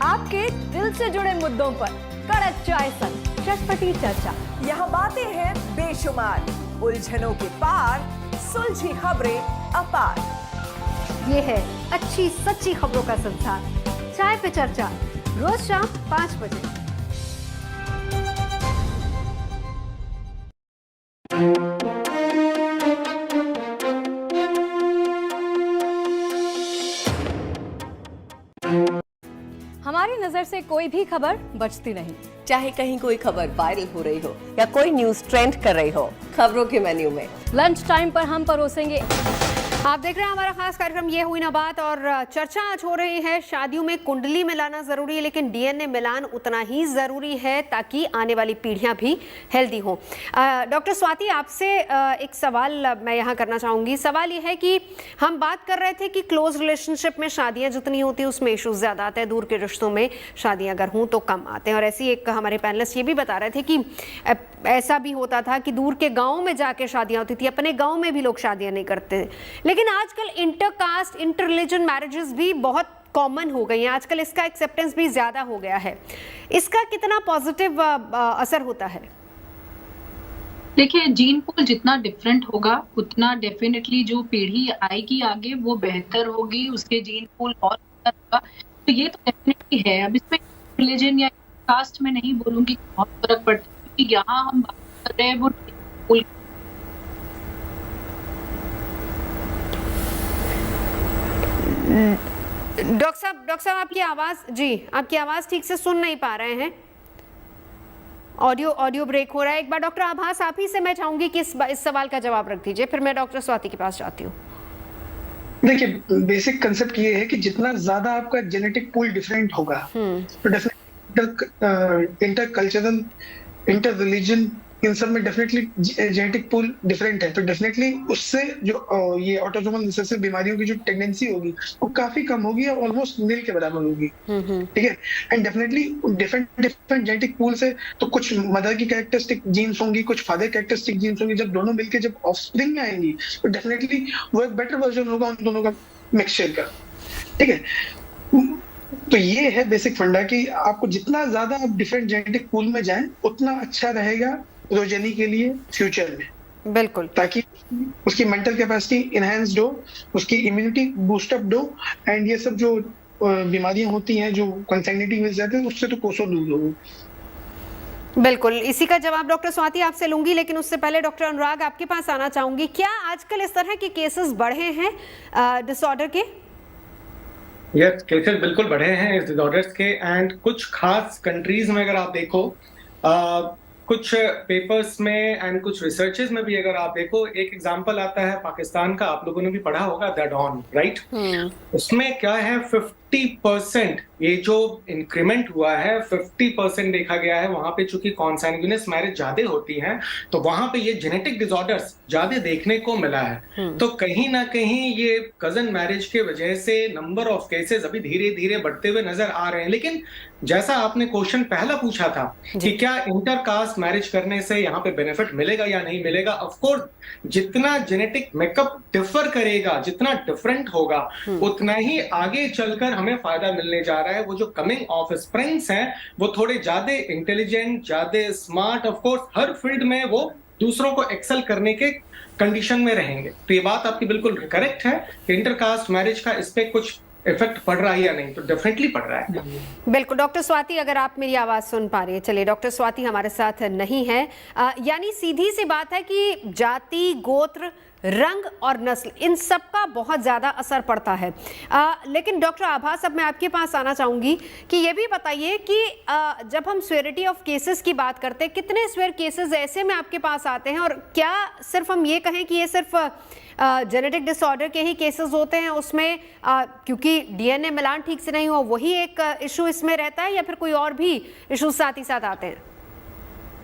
आपके दिल से जुड़े मुद्दों पर कड़क चाय संग चटपटी चर्चा। यहाँ बातें हैं बेशुमार, उलझनों के पार, सुलझी खबरें अपार। ये है अच्छी सच्ची खबरों का संसार। चाय पे चर्चा रोज शाम 5 बजे। हमारी हमारी नजर से कोई भी खबर बचती नहीं। चाहे कहीं कोई खबर वायरल हो रही हो या कोई न्यूज ट्रेंड कर रही हो, खबरों के मेन्यू में लंच टाइम पर हम परोसेंगे। आप देख रहे हैं हमारा खास कार्यक्रम ये हुई ना बात, और चर्चा आज हो रही है शादियों में कुंडली मिलाना जरूरी है, लेकिन डीएनए मिलान उतना ही जरूरी है ताकि आने वाली पीढ़ियां भी हेल्दी हों। डॉक्टर स्वाति, आपसे एक सवाल मैं यहाँ करना चाहूँगी। सवाल ये है कि हम बात कर रहे थे कि क्लोज रिलेशनशिप में शादियाँ जितनी होती हैं उसमें इशूज़ ज़्यादा आते हैं, दूर के रिश्तों में शादियाँ अगर हों तो कम आते हैं। और ऐसी एक हमारे पैनलिस्ट ये भी बता रहे थे कि ऐसा भी होता था कि दूर के गाँव में जाके शादियाँ होती थी, अपने गाँव में भी लोग शादियाँ नहीं करते। लेकिन आजकल इंटरकास्ट इंटर रिलीजन मैरिजेस भी बहुत कॉमन हो गई हैं, आजकल इसका एक्सेप्टेंस भी ज़्यादा हो गया है। इसका कितना पॉजिटिव असर होता है? देखिए, जीन पूल जितना डिफरेंट होगा उतना डेफिनेटली जो पीढ़ी आएगी आगे वो बेहतर होगी, उसके जीन पूल और बेहतर होगा। तो ये तो डेफिनेटली है। अब इसमें रिलीजन या कास्ट में नहीं बोलूंगी बहुत फर्क पड़ता है, क्योंकि यहाँ हम बात कर रहे हैं वो पूल। डॉक्टर साहब आपकी आवाज ठीक से सुन नहीं पा रहे हैं, ऑडियो ब्रेक हो रहा है। एक बार डॉक्टर आभास, आप ही से मैं चाहूंगी कि इस सवाल का जवाब रख दीजिए, फिर मैं डॉक्टर स्वाति के पास जाती हूँ। देखिए, बेसिक कंसेप्ट ये है कि जितना ज्यादा आपका जेनेटिक पूल डिफरेंट होगा तो definitely inter cultural, inter religion, इन सब में डेफिनेटली जेनेटिक पूल डिफरेंट है। तो डेफिनेटली उससे जो ये ऑटोसोमल रिसेसिव बीमारियों की जो टेंडेंसी होगी वो काफी कम होगी और ऑलमोस्ट नील के बराबर होगी। ठीक है। And definitely different genetic pool से तो कुछ मदर की कैरेक्टरिस्टिक जीन्स होंगी, कुछ फादर कैरेक्टरिस्टिक जीन्स होंगी। जब दोनों मिलकर जब ऑफस्प्रिंग में आएंगी तो डेफिनेटली वो एक बेटर वर्जन होगा उन दोनों का मिक्सचर का। ठीक है। तो ये है बेसिक फंडा कि आपको जितना ज्यादा आप डिफरेंट जेनेटिक पूल में जाएं उतना अच्छा रहेगा प्रोजेनी के लिए फ्यूचर में। बिल्कुल, ताकि उसकी मेंटल कैपेसिटी इनहेंस्ड हो, उसकी इम्यूनिटी बूस्टअप हो, एंड ये सब जो बीमारियां होती हैं जो कंसैंग्यूनिटी मिल जाती है उससे तो कोसों दूर हो। बिल्कुल, इसी का जवाब डॉक्टर स्वाति आपसे लूंगी, लेकिन उससे पहले डॉक्टर अनुराग आपके पास आना चाहूंगी। क्या आजकल इस तरह के केसेस बढ़े हैं डिसऑर्डर के? यस, केसेस बिल्कुल बढ़े हैं इस डिसऑर्डर्स के। एंड कुछ खास कंट्रीज में अगर आप देखो, कुछ पेपर्स में एंड कुछ रिसर्चेस में भी अगर आप देखो, एक एग्जांपल आता है पाकिस्तान का, आप लोगों ने भी पढ़ा होगा, द डॉन, राइट? उसमें क्या है, 50% ये जो इंक्रीमेंट हुआ है 50% देखा गया है। वहां पे चूंकि कॉन्सैंग्यूनियस मैरिज ज्यादा होती हैं तो वहां पे ये जेनेटिक डिसऑर्डर्स ज्यादा देखने को मिला है। तो कहीं ना कहीं ये कजन मैरिज के वजह से नंबर ऑफ केसेस अभी धीरे धीरे बढ़ते हुए नजर आ रहे हैं। लेकिन जैसा आपने क्वेश्चन पहला पूछा था कि क्या इंटरकास्ट मैरिज करने से यहाँ पे बेनिफिट मिलेगा या नहीं मिलेगा, ऑफ कोर्स जितना जेनेटिक मेकअप डिफर करेगा, जितना डिफरेंट होगा, उतना ही आगे चलकर हमें फायदा मिलने जा रहा है। वो जो कमिंग ऑफ स्प्रिंग्स हैं वो थोड़े ज्यादा इंटेलिजेंट, ज्यादा smart, of course her field में वो दूसरों को एक्सेल करने के कंडीशन में रहेंगे। तो ये बात आपकी बिल्कुल करेक्ट है कि इंटरकास्ट मैरिज का इस पे कुछ इफेक्ट पड़ रहा है या नहीं, तो डेफिनेटली पड़ रहा है। बिल्कुल। डॉक्टर स्वाति, अगर आप मेरी आवाज सुन पा रही है, चलिए डॉक्टर स्वाति हमारे साथ नहीं है। यानी सीधी सी बात है कि जाति, गोत्र, रंग और नस्ल, इन सब का बहुत ज़्यादा असर पड़ता है। लेकिन डॉक्टर आभास, अब मैं आपके पास आना चाहूँगी कि ये भी बताइए कि जब हम स्वेरिटी ऑफ केसेस की बात करते हैं, कितने स्वेर केसेस ऐसे में आपके पास आते हैं, और क्या सिर्फ हम ये कहें कि ये सिर्फ जेनेटिक डिसऑर्डर के ही केसेस होते हैं, उसमें क्योंकि डीएनए मिलान ठीक से नहीं हो वही एक इशू इसमें रहता है, या फिर कोई और भी इशू साथ ही साथ आते हैं?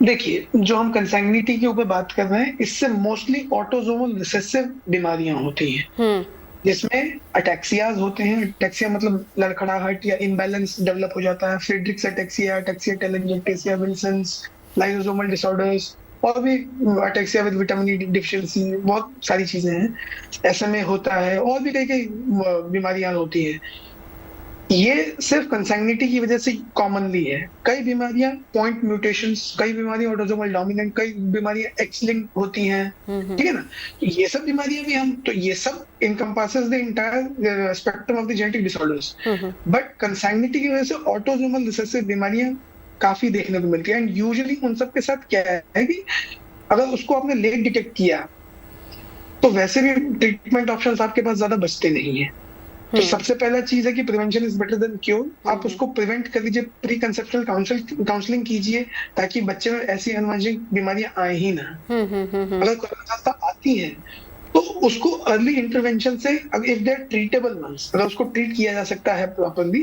देखिए, जो हम कंसैंग्यूनिटी के ऊपर बात कर रहे हैं, इससे मोस्टली ऑटोसोमल रिसेसिव बीमारियां होती हैं, जिसमें अटैक्सियाज होते हैं। अटैक्सिया मतलब लड़खड़ाहट या इम्बैलेंस डेवलप हो जाता है। Friedreich's ataxia, ataxia telangiectasia, Wilson's, lysosomal disorders, और भी ataxia with vitamin D deficiency, बहुत सारी चीजें हैं। SMA होता है, और भी कई बीमारियां होती हैं। ये सिर्फ कंसैंग्यूनिटी की वजह से कॉमनली है। कई बीमारियां पॉइंट म्यूटेशंस, कई बीमारियां ऑटोसोमल डोमिनेंट, कई बीमारियां एक्स लिंक होती हैं। ठीक है ना? ये सब बीमारियां भी हम, तो ये सब encompasses the entire spectrum of the genetic disorders. But consanguinity की वजह से ऑटोसोमल रिसेसिव बीमारियां काफी देखने को मिलती है। एंड यूजुअली उन सब के साथ क्या है कि अगर उसको आपने लेट डिटेक्ट किया तो वैसे भी ट्रीटमेंट ऑप्शंस आपके पास ज्यादा बचते नहीं है। तो सबसे पहला चीज है कि prevention is better than cure. आप उसको प्रिवेंट कर लीजिए, प्री कंसेप्शुअल काउंसलिंग कीजिए ताकि बच्चे में ऐसी अनवांछित बीमारियां आए ही ना। अगर कोई आती है तो उसको अर्ली इंटरवेंशन से, if they are treatable ones, अगर उसको ट्रीट किया जा सकता है प्रॉपर्ली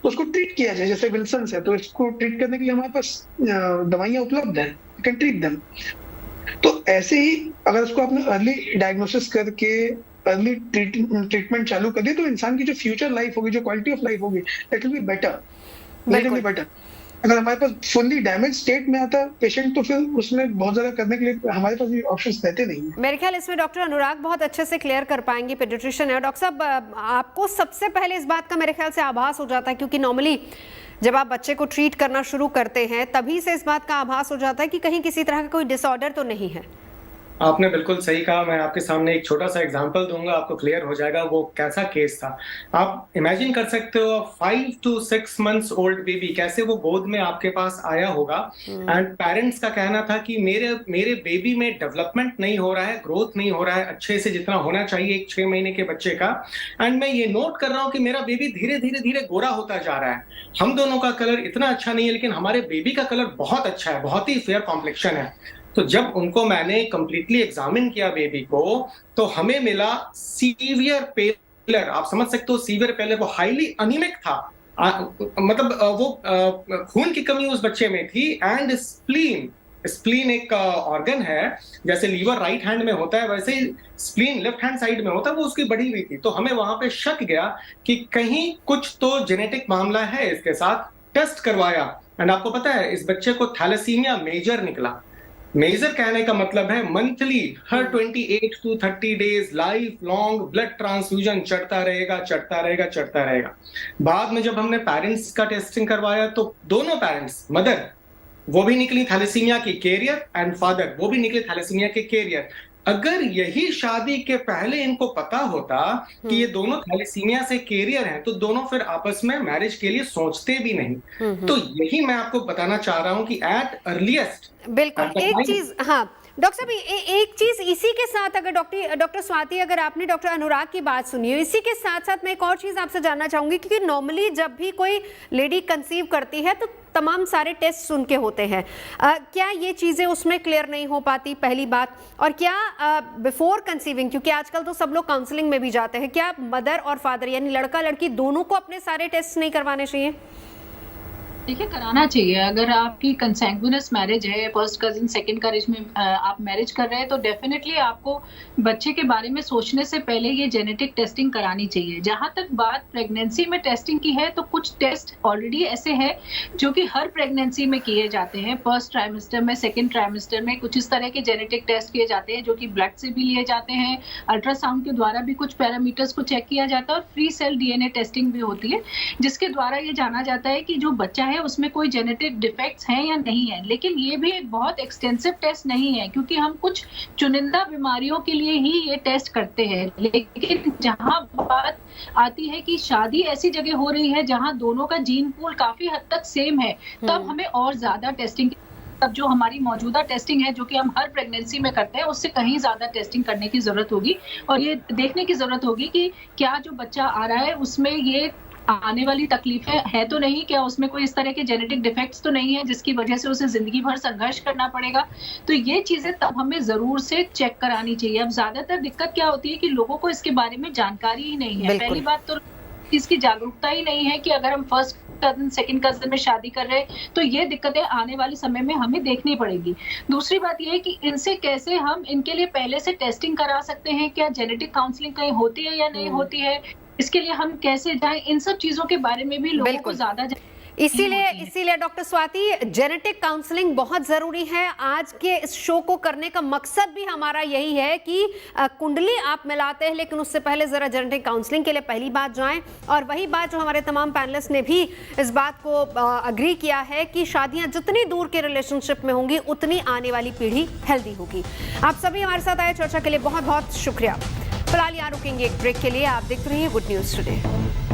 तो उसको ट्रीट किया जाए। जैसे विल्सन्स है तो इसको ट्रीट करने के लिए हमारे पास दवाइयां उपलब्ध है, यू कैन ट्रीट देम। तो ऐसे ही अगर उसको आपने अर्ली डायग्नोसिस करके अर्ली ट्रीटमेंट चालू कर दिया तो इंसान की जो फ्यूचर लाइफ होगी, जो क्वालिटी ऑफ लाइफ होगी, that will be better, relatively better. अगर हमारे पास फुल्ली डैमेज स्टेट में आता है पेशेंट तो फिर उसमें बहुत ज्यादा करने के लिए हमारे पास भी ऑप्शंस रहते नहीं है। मेरे ख्याल इसमें डॉक्टर अनुराग बहुत अच्छे से क्लियर कर पाएंगे, पेडियाट्रिशियन है। डॉक्टर साहब, आपको सबसे पहले इस बात का मेरे ख्याल से आभास हो जाता है, क्योंकि नॉर्मली जब आप बच्चे को ट्रीट करना शुरू करते हैं तभी से इस बात का आभास हो जाता है कि कहीं किसी तरह का कोई डिसऑर्डर तो नहीं है। आपने बिल्कुल सही कहा। मैं आपके सामने एक छोटा सा एग्जांपल दूंगा, आपको क्लियर हो जाएगा वो कैसा केस था। आप इमेजिन कर सकते हो 5 to 6 months ओल्ड बेबी कैसे वो गोद में आपके पास आया होगा, एंड पेरेंट्स का कहना था कि मेरे बेबी में डेवलपमेंट नहीं हो रहा है, ग्रोथ नहीं हो रहा है अच्छे से जितना होना चाहिए एक 6 महीने के बच्चे का। एंड मैं ये नोट कर रहा हूँ कि मेरा बेबी धीरे धीरे धीरे गोरा होता जा रहा है। हम दोनों का कलर इतना अच्छा नहीं है, लेकिन हमारे बेबी का कलर बहुत अच्छा है, बहुत ही फेयर कॉम्प्लेक्शन है। तो जब उनको मैंने कंप्लीटली एग्जामिन किया बेबी को, तो हमें मिला सीवियर पेलर। आप समझ सकते हो सीवियर पेलर, वो हाईली अनीमिक था, मतलब वो खून की कमी उस बच्चे में थी। एंड स्प्लीन एक ऑर्गन है, जैसे लीवर राइट हैंड में होता है वैसे ही स्प्लीन लेफ्ट हैंड साइड में होता है, वो उसकी बढ़ी हुई थी। तो हमें वहां पे शक गया कि कहीं कुछ तो जेनेटिक मामला है इसके साथ। टेस्ट करवाया एंड आपको पता है इस बच्चे को थैलेसीमिया मेजर निकला। मेजर कहने का मतलब है monthly her 28 to 30 days life long blood transfusion चढ़ता रहेगा। बाद में जब हमने पेरेंट्स का टेस्टिंग करवाया तो दोनों पेरेंट्स, मदर वो भी निकली थैलेसीमिया की कैरियर एंड फादर वो भी निकले थैलेसीमिया के कैरियर। अगर यही शादी के पहले इनको पता होता कि ये दोनों थैलेसीमिया से कैरियर हैं तो दोनों फिर आपस में मैरिज के लिए सोचते भी नहीं। तो यही मैं आपको बताना चाह रहा हूं कि एट अर्लीस्ट बिल्कुल एक चीज, हाँ डॉक्टर साहब एक चीज इसी के साथ, अगर डॉक्टर स्वाति, अगर आपने डॉक्टर अनुराग की बात सुनी हो, इसी के साथ साथ मैं एक और चीज आपसे जानना चाहूंगी, क्योंकि नॉर्मली जब भी कोई लेडी कंसीव करती है तो तमाम सारे टेस्ट उनके होते हैं, क्या ये चीजें उसमें क्लियर नहीं हो पाती, पहली बात। और क्या बिफोर कंसीविंग, क्योंकि आजकल तो सब लोग काउंसलिंग में भी जाते हैं, क्या मदर और फादर यानी लड़का लड़की दोनों को अपने सारे टेस्ट नहीं करवाने चाहिए? देखिए, कराना चाहिए। अगर आपकी कंसैंग्विनस मैरिज है, फर्स्ट कजिन सेकंड कजिन में आप मैरिज कर रहे हैं, तो डेफिनेटली आपको बच्चे के बारे में सोचने से पहले ये जेनेटिक टेस्टिंग करानी चाहिए। जहां तक बात प्रेगनेंसी में टेस्टिंग की है, तो कुछ टेस्ट ऑलरेडी ऐसे हैं जो कि हर प्रेगनेंसी में किए जाते हैं। फर्स्ट ट्राइमेस्टर में, सेकेंड ट्राइमेस्टर में कुछ इस तरह के जेनेटिक टेस्ट किए जाते हैं जो कि ब्लड से भी लिए जाते हैं, अल्ट्रासाउंड के द्वारा भी कुछ पैरामीटर्स को चेक किया जाता है, और फ्री सेल डीएनए टेस्टिंग भी होती है, जिसके द्वारा ये जाना जाता है कि जो बच्चा है उसमें कोई जेनेटिक डिफेक्ट्स हैं या नहीं है। लेकिन ये भी एक बहुत एक्सटेंसिव टेस्ट नहीं है, क्योंकि हम कुछ चुनिंदा बीमारियों के लिए ही ये टेस्ट करते हैं। लेकिन जहां बात आती है कि शादी ऐसी जगह हो रही है जहां दोनों का जीन पूल काफी हद तक सेम है, तब हमें और ज्यादा टेस्टिंग, तब जो हमारी मौजूदा टेस्टिंग है जो कि हम हर प्रेगनेंसी में करते हैं, उससे कहीं ज्यादा टेस्टिंग करने की जरूरत होगी, और ये देखने की जरूरत होगी कि क्या जो बच्चा आ रहा है उसमें ये आने वाली तकलीफें है तो नहीं, क्या उसमें कोई इस तरह के जेनेटिक डिफेक्ट्स तो नहीं है जिसकी वजह से उसे जिंदगी भर संघर्ष करना पड़ेगा। तो ये चीजें तब हमें जरूर से चेक करानी चाहिए। अब ज्यादातर दिक्कत क्या होती है कि लोगों को इसके बारे में जानकारी ही नहीं है। पहली बात तो इसकी जागरूकता ही नहीं है कि अगर हम फर्स्ट कजिन सेकंड कजिन में शादी कर रहे हैं तो ये दिक्कतें आने वाले समय में हमें देखनी पड़ेगी। दूसरी बात ये है कि इनसे कैसे हम इनके लिए पहले से टेस्टिंग करा सकते हैं, क्या जेनेटिक काउंसलिंग कहीं होती है या नहीं होती है, इसके लिए हम कैसे जाएं, इन सब चीजों के बारे में भी लोगों को ज्यादा इसीलिए डॉक्टर स्वाति, जेनेटिक काउंसलिंग बहुत जरूरी है। आज के इस शो को करने का मकसद भी हमारा यही है कि कुंडली आप मिलाते हैं, लेकिन उससे पहले जरा जेनेटिक काउंसलिंग के लिए पहली बात जाएं। और वही बात जो हमारे तमाम पैनलिस्ट ने भी इस बात को अग्री किया है कि शादियां जितनी दूर के रिलेशनशिप में होंगी उतनी आने वाली पीढ़ी हेल्दी होगी। आप सभी हमारे साथ आए चर्चा के लिए बहुत बहुत शुक्रिया। फिलहाल यहाँ रुकेंगे एक ब्रेक के लिए। आप देखते रहिए गुड न्यूज टुडे।